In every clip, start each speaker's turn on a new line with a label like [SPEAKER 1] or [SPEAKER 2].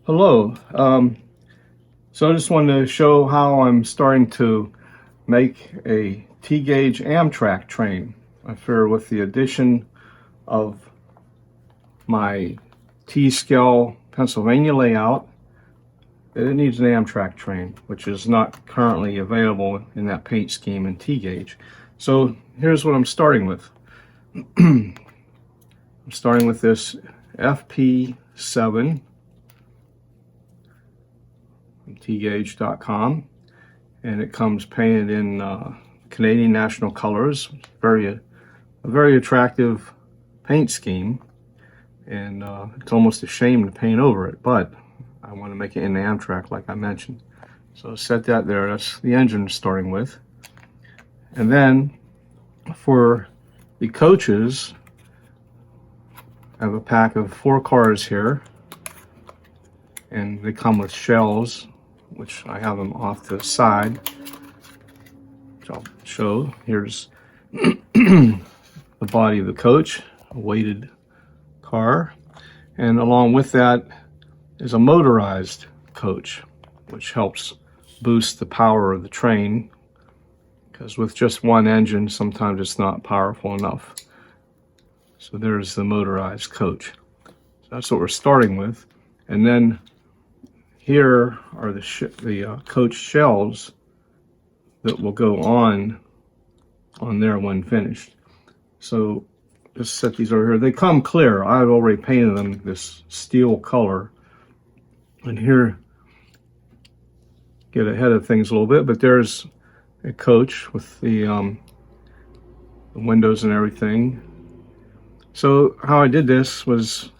[SPEAKER 1] Hello. So I just wanted to show how I'm starting to make a T-gauge Amtrak train. I figure with the addition of my T-scale Pennsylvania layout, that it needs an Amtrak train, which is not currently available in that paint scheme in T-gauge. So here's what I'm starting with. I'm starting with this FP7 from tgauge.com, and it comes painted in Canadian national colors. A very attractive paint scheme, and it's almost a shame to paint over it, but I want to make it in the Amtrak like I mentioned. So set that there. That's the engine starting with. And then for the coaches, I have a pack of 4 cars here, and they come with shells, which I have them off to the side, which I'll show. Here's the body of the coach, a weighted car, and along with that is a motorized coach, which helps boost the power of the train, because with just one engine sometimes it's not powerful enough. So there's the motorized coach. So that's what we're starting with. And then here are the coach shells that will go on there when finished. So just set these over here. They come clear. I've already painted them this steel color. And here, get ahead of things a little bit, but there's a coach with the windows and everything. So how I did this was,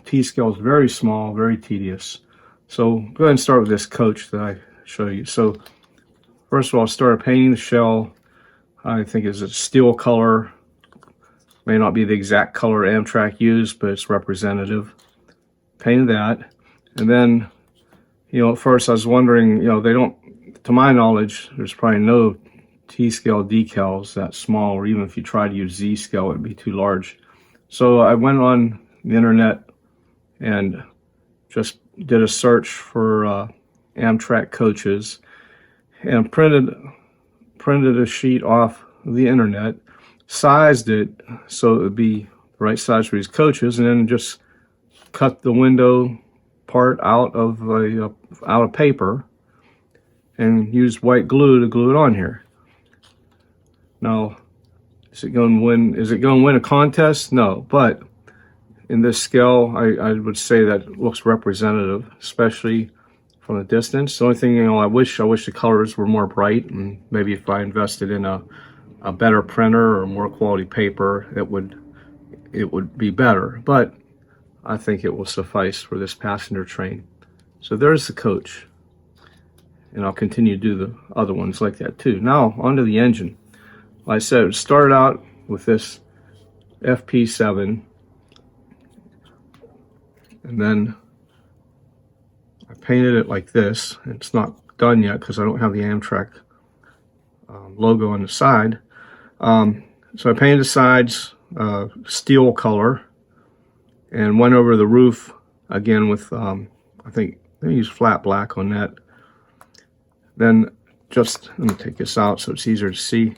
[SPEAKER 1] T-scale is very small, very tedious. So go ahead and start with this coach that I show you. So first of all, I started painting the shell. I think it's a steel color. May not be the exact color Amtrak used, but it's representative. Painted that. And then, at first I was wondering, they don't, to my knowledge, there's probably no T-scale decals that small, or even if you try to use Z-scale, it would be too large. So I went on the internet and just did a search for Amtrak coaches and printed a sheet off the internet, sized it so it would be the right size for these coaches, and then just cut the window part out of paper and used white glue to glue it on here. Now, is it going to win a contest? No, but in this scale, I would say that it looks representative, especially from a distance. The only thing, I wish the colors were more bright, and maybe if I invested in a better printer or more quality paper, it would be better. But I think it will suffice for this passenger train. So there's the coach, and I'll continue to do the other ones like that too. Now onto the engine. Like I said, it started out with this FP7, and then I painted it like this. It's not done yet because I don't have the Amtrak logo on the side. So I painted the sides steel color and went over the roof again with I think I used flat black on that. Then let me take this out so it's easier to see.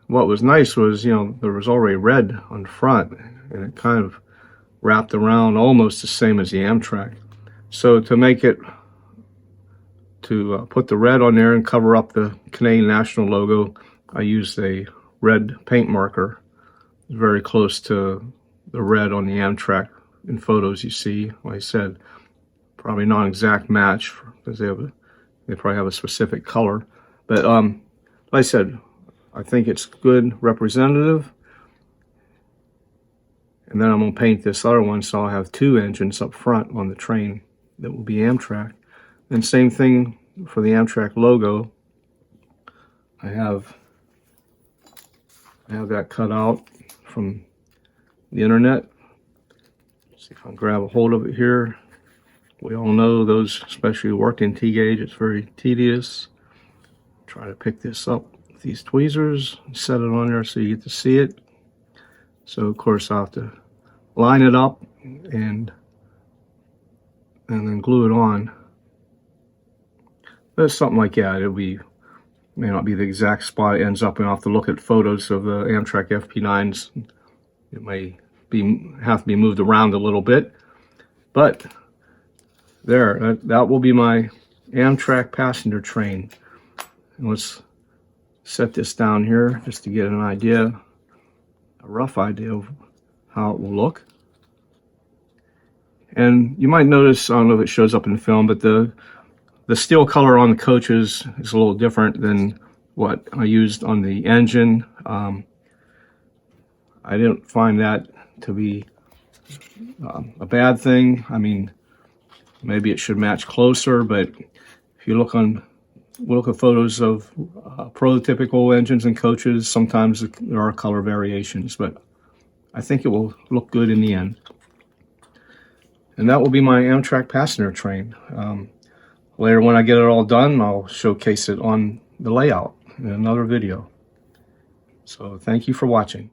[SPEAKER 1] What was nice was, there was already red on the front, and it kind of wrapped around almost the same as the Amtrak. So to make it, put the red on there and cover up the Canadian National logo, I used a red paint marker, very close to the red on the Amtrak in photos you see. Like I said, probably not an exact match because they probably have a specific color. But like I said, I think it's good representative. And then I'm going to paint this other one, so I'll have 2 engines up front on the train that will be Amtrak. And same thing for the Amtrak logo. I have that cut out from the internet. See if I can grab a hold of it here. We all know those, especially who worked in T-gauge, it's very tedious. Try to pick this up with these tweezers and set it on there so you get to see it. So of course I'll have to line it up and and then glue it on. But it's something like that. May not be the exact spot it ends up in. I'll have to look at photos of the Amtrak FP9s. It may have to be moved around a little bit, but there, that will be my Amtrak passenger train. And let's set this down here just to get an idea, a rough idea of how it will look. And you might notice, I don't know if it shows up in the film, but the steel color on the coaches is a little different than what I used on the engine. I didn't find that to be a bad thing. I mean, maybe it should match closer, but if you look at photos of prototypical engines and coaches, sometimes there are color variations, but I think it will look good in the end. And that will be my Amtrak passenger train. Later, when I get it all done, I'll showcase it on the layout in another video. So thank you for watching.